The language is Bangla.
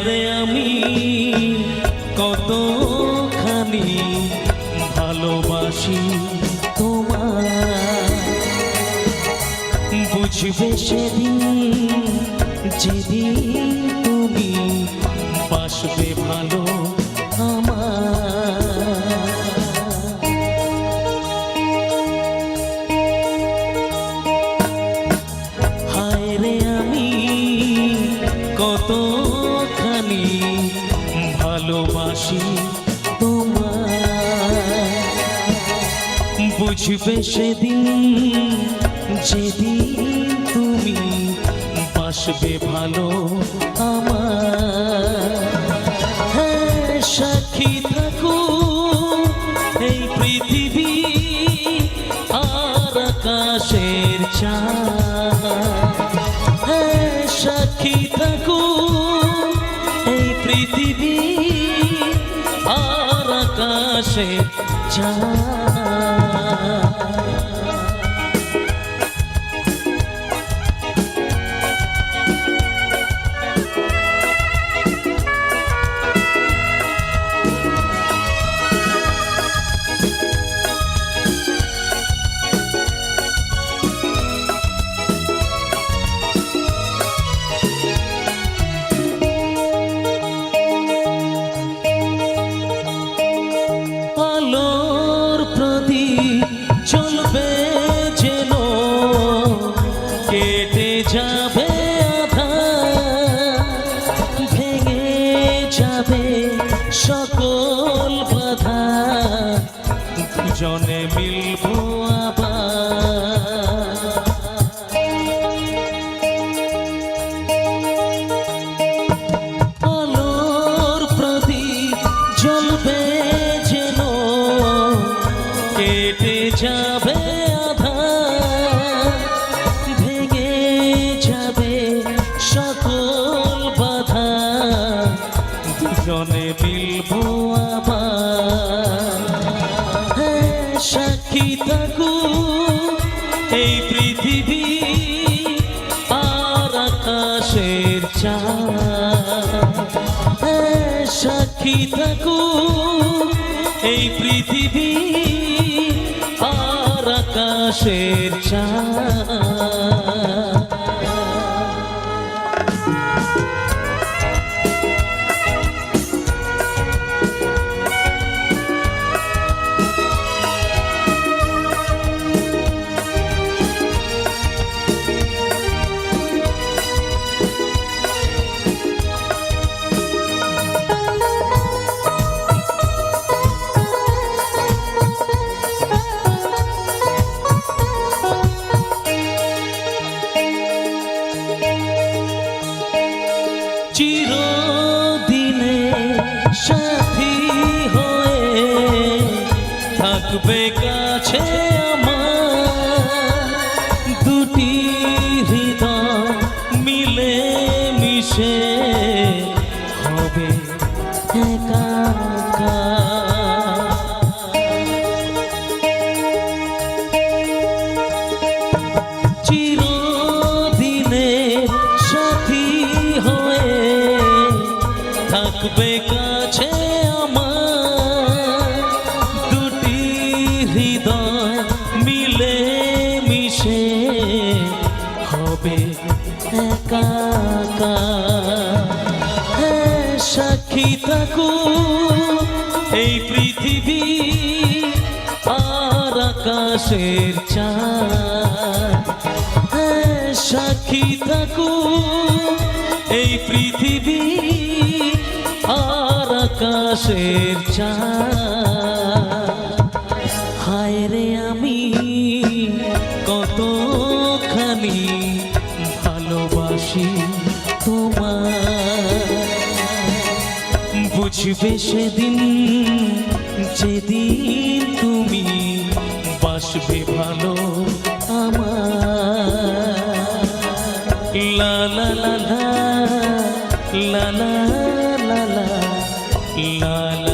রে আমি কতখানি ভালোবাসি তোমায়, বুঝবে সেদিন যেদিন তুমি বাসবে ভালো হায় রে আমি কতখানি ভালোবাসি তোমায়, বুঝবে সেদিন যেদিন তুমি বাসবে ভালো আমার। সাক্ষী থাকো এই পৃথিবী আর আকাশের চাঁদ, সাক্ষী থাকো এই পৃথিবী আর আকাশের চাঁদ। আলোর প্রদীপ জ্বলবে যেন, কেটে যাবে আঁধার, ভেঙে যাবে সকল বাধা, দুজনে মিলবো আবার। আলোর প্রদীপ জ্বলবে যেন, কেটে যাবে আধার, ভেঙে যাবে সকল বাধা, দুজনে মিলবো আবার। সাক্ষী থাকো এই পৃথিবী আর আকাশের চাঁদ, সাক্ষী থাকো এই পৃথিবী আর আকাশের চাঁদ। চিরদিনে সাথী হয়ে থাকবে কাছে আমার, দুটি হৃদয় মিলে মিশে হবে একাকার। চিরদিনে সাথী হয়ে থাকবে কাছে আমার, দুটি হৃদয় মিলে মিশে হবে একাকার। সাক্ষী থাকো এই পৃথিবী আর আকাশের চাঁদ, সাক্ষী থাকো এই পৃথিবী আর আকাশের চাঁদ। হায় রে আমি কতখানি ভালোবাসি তোমায়, বুঝবে সেদিন যেদিন তুমি বাসবে ভালো আমার। লা লা লা লা লা লা লা লা লা লা।